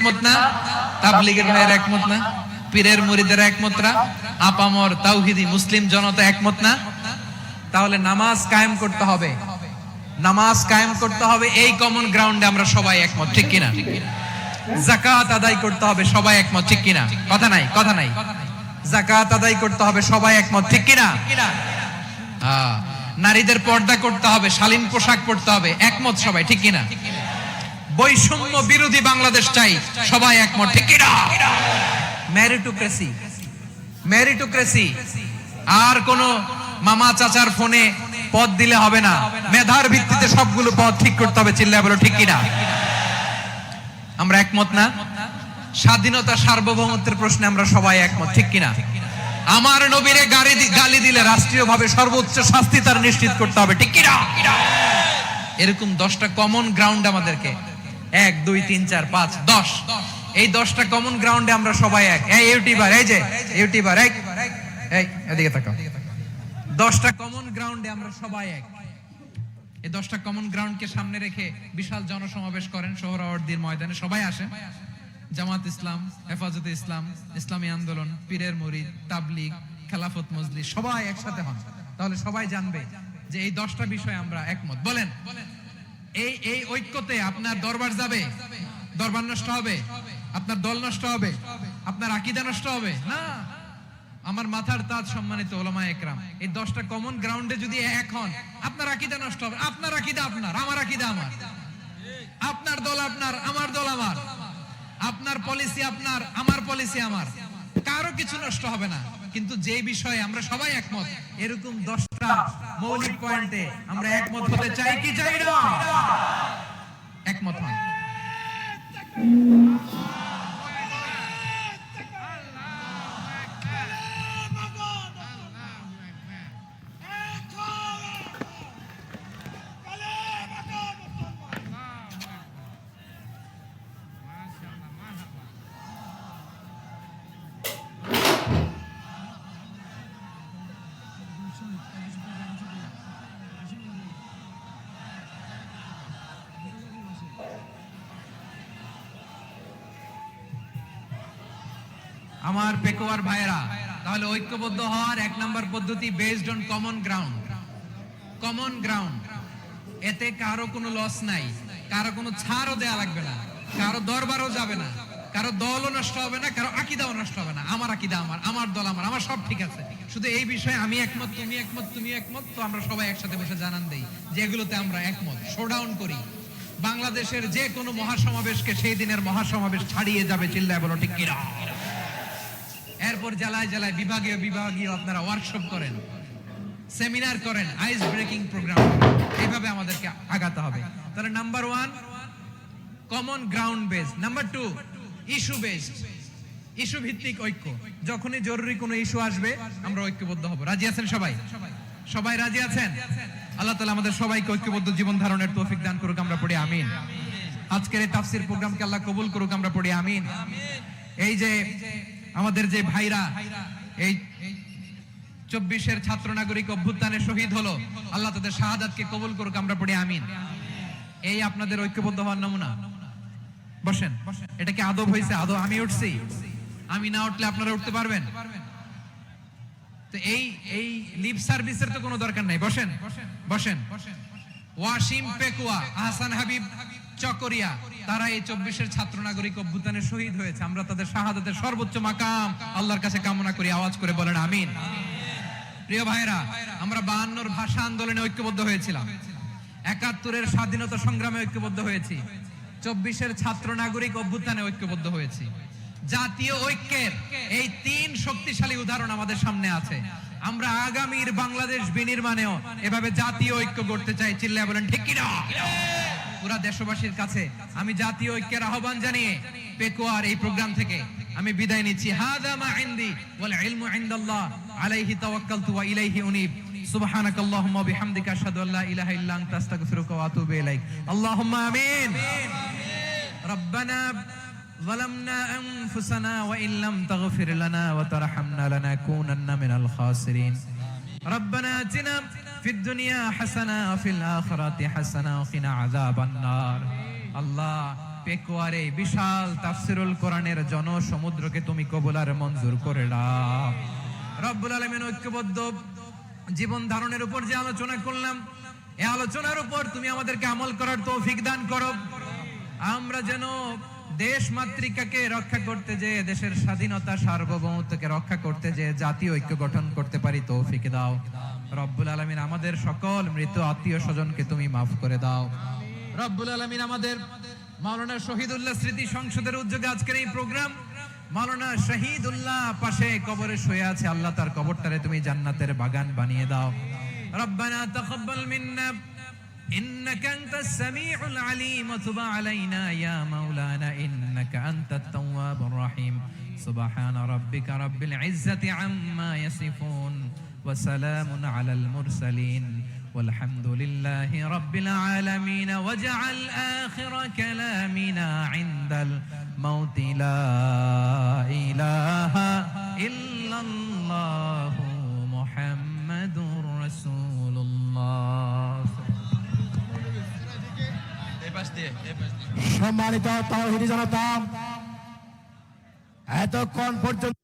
একমত না? তাবলীগের ভাইয়েরা একমত না? পীরের মুরিদেরা একমত না? আপামর তাওহীদি মুসলিম জনতা একমত না? তাহলে নামাজ কায়েম করতে হবে, নামাজ কায়েম করতে হবে এই কমন গ্রাউন্ডে আমরা সবাই একমত, ঠিক কিনা? যাকাত আদায় করতে হবে, সবাই একমত, ঠিক কিনা? কথা নাই, কথা নাই। যাকাত আদায় করতে হবে, সবাই একমত, ঠিক কিনা? নারীদের পর্দা করতে হবে, শালীন পোশাক পরতে হবে, একমত সবাই, ঠিক কিনা? বৈষম্য বিরোধী বাংলাদেশ চাই, সবাই একমত, ঠিক কিনা? মেরিটোক্রেসি, মেরিটোক্রেসি, আর কোন মামা চাচার ফোনে পদ দিলে হবে না, মেধার ভিত্তিতে সবগুলো পদ ঠিক করতে হবে, চিল্লায় বলো ঠিক কিনা? আমরা একমত না? স্বাধীনতা সার্বভৌমত্বের প্রশ্নে আমরা সবাই একমত, ঠিক কিনা? আমার নবীরে গালি দিলে রাষ্ট্রীয়ভাবে সর্বোচ্চ শাস্তি তার নিশ্চিত করতে হবে, ঠিক কিনা? এরকম 10টা কমন গ্রাউন্ড আমাদেরকে, 1 2 3 4 5 10, এই 10টা কমন গ্রাউন্ডে আমরা সবাই এক। এই ইউটিউবার, এই যে ইউটিউবার, এই এদিকে তাকাও, 10টা কমন গ্রাউন্ডে আমরা সবাই এক। এই 10টা কমন গ্রাউন্ডকে সামনে রেখে বিশাল জনসমাবেশ করেন সোহরাওয়ার্দীর ময়দানে, সবাই আসেন। জামাত ইসলাম, হেফাজতে ইসলাম, ইসলামী আন্দোলন, পীরের মুরিদ, তাবলীগ, খেলাফত মজলিস, সবাই একসাথে হন, তাহলে সবাই জানবে যে এই 10টা বিষয়ে আমরা একমত। বলেন, এই ঐক্যতে আপনার দরবার যাবে? দরবার নষ্ট হবে? আপনার দল নষ্ট হবে? আপনার আকীদা নষ্ট হবে? না। আমার মাথার তাজ সম্মানিত উলামায়ে কেরাম, এই 10টা কমন গ্রাউন্ডে যদি এক হন, আপনার আকীদা নষ্ট হবে? আপনার আকীদা আপনার, আমার আকীদা আমার, আপনার দল আপনার, আমার দল আমার, আপনার পলিসি আপনার, আমার পলিসি আমার, কারো কিছু নষ্ট হবে না। কিন্তু যে বিষয়ে আমরা সবাই একমত, এরকম 10টা মৌলিক পয়েন্টে আমরা একমত হতে চাই কি চাই না? একমত হন। আমার পেকোয়ার ভাইরা, তাহলে ঐক্যবদ্ধ হওয়ার 1 নম্বর পদ্ধতি based on common ground. Common ground, এতে কারো কোনো লস নাই, কারো কোনো ছাড়ও দেয়া লাগবে না, কারো দরবারও যাবে না, কারো দলও নষ্ট হবে না, কারো আকীদাও নষ্ট হবে না। আমার আকীদা আমার, আমার দল আমার, আমার সব ঠিক আছে। শুধু এই বিষয়ে আমি একমত, তুমি একমত, তুমি একমত, তো আমরা সবাই একসাথে বসে জানান দেই যে এগুলোতে আমরা একমত, শোডাউন করি। বাংলাদেশের যে কোনো মহাসমাবেশকে সেই দিনের মহাসমাবেশ ছাড়িয়ে যাবে, চিল্লায় বলো ঠিক কিনা? এরপর জেলায় জেলায় বিভাগীয় বিভাগীয় আপনারা ওয়ার্কশপ করেন, সেমিনার করেন, আইস ব্রেকিং প্রোগ্রাম, এইভাবে আমাদেরকে আগাতে হবে। তাহলে number 1 common ground base. Number 2 issue based, issue ভিত্তিক ঐক্য। যখনই জরুরি কোনো ইস্যু আসবে আমরা ঐক্যবদ্ধ হব। রাজি আছেন সবাই? সবাই রাজি আছেন? আল্লাহ তাআলা আমাদের সবাইকে ঐক্যবদ্ধ জীবন ধারণের তৌফিক দান করুক, আমরা পড়ি আমিন। আজকের এই তাফসীর প্রোগ্রামকে আল্লাহ কবুল করুক, আমরা পড়ি আমিন। এই যে আমাদের যে ভাইরা এই 24-এর ছাত্র নাগরিক অভ্যুত্থানে শহীদ হলো, আল্লাহ তাদের শাহাদাতকে কবুল করুক, আমরা পড়ি আমিন। এই আপনাদের ঐক্যবদ্ধ হওয়ার নমুনা। বসেন, এটা কি আদব হয়েছে? আদব আমি উঠছি, আমি না উঠলে আপনারা উঠতে পারবেন? তো এই লিপ সার্ভিসের তো কোনো দরকার নাই। বসেন বসেন। ওয়াসিম পেকুয়া, আহসান হাবিব চকরিয়া, তারা এই 24-এর ছাত্র নাগরিক অভ্যুত্থানে শহীদ হয়েছে। আমরা তাদের শাহাদাতের সর্বোচ্চ মাকাম আল্লাহর কাছে কামনা করি, আওয়াজ করে বলেন আমিন। প্রিয় ভাইরা, আমরা 52-র ভাষা আন্দোলনে ঐক্যবদ্ধ হয়েছিলাম, 71-এর স্বাধীনতা সংগ্রামে ঐক্যবদ্ধ হয়েছি, 24-এর ছাত্র নাগরিক অভ্যুত্থানে ঐক্যবদ্ধ হয়েছি। জাতীয় ঐক্যের এই 3 শক্তিশালী উদাহরণ আমাদের সামনে আছে। আমরা আগামীর বাংলাদেশ বিনির্মাণেও এভাবে জাতীয় ঐক্য গড়তে চাই, চিল্লায় বলেন ঠিক কিনা? পুরা দেশবাসীর কাছে আমি জাতীয় ঐক্যের আহ্বান জানিয়ে পেকুয়ার এই প্রোগ্রাম থেকে আমি বিদায় নিচ্ছি। হাযা মা ইনদি ওয়াল ইলমু ইনদাল্লাহ আলাইহি তাওয়াক্কালতু ওয়া ইলাইহি উনীব। সুবহানাকাল্লাহুম্মা ওয়া বিহামদিকা আশহাদু আল্লা ইলাহা ইল্লা আনতা আস্তাগফিরুকা ওয়া আতুবু ইলাইক। আল্লাহুম্মা আমিন। রব্বানা ظلمنا أنفسنا وإن لم تغفر لنا وترحمنا لنكونن من الخاسرين. ربنا آتنا في الدنيا حسنة وفي الآخرة حسنة وقنا عذاب النار. الله পেকুয়ারে বিশাল তাফসিরুল কোরআনের জনসমুদ্রকে তুমি কবুল আর মঞ্জুর করে দাও। রব্বুল আলামিন ঐক্যবদ্ধ জীবন ধারণের উপর যে আলোচনা করলাম, এই আলোচনার উপর তুমি আমাদেরকে আমল করার তৌফিক দান করো। আমরা যেন দেশ মাতৃকাকে রক্ষা করতে যে, দেশের স্বাধীনতা সার্বভৌমত্বকে রক্ষা করতে যে জাতীয় ঐক্য গঠন করতে পারি তৌফিক দাও। রব্বুল আলামিন আমাদের সকল মৃত আত্মীয় স্বজনকে তুমি মাফ করে দাও। রব্বুল আলামিন আমাদের মাওলানা শহীদুল্লাহ স্মৃতি সংসদের উদ্যোগে আজকের এই প্রোগ্রাম, মাওলানা শহীদুল্লাহ পাশে কবরে শুয়ে আছে, আল্লাহ তার কবরটারে তুমি জান্নাতের বাগান বানিয়ে দাও। রব্বানা তাকাব্বাল মিন্না ইন্নাকা আনতাস সামিউল আলিম ওয়া তুব আলাইনা ইয়া মাওলানা ইন্নাকা আনতাত তাওয়াবুর রহিম। সুবহানা রাব্বিকা রাব্বিল ইজ্জাতি আম্মা ইয়াসিফুন ওয়া সালামুন আলাল মুরসালিন ওয়ালহামদুলিল্লাহি রাব্বিল আলামিন। ওয়াজআল আখিরা কালামিনা ইনদাল মাউতি লা ইলাহা ইল্লাল্লাহু মুহাম্মাদুর রাসূলুল্লাহ। সম্মানিত তাওহীদি জনতা, এতক্ষণ পর্যন্ত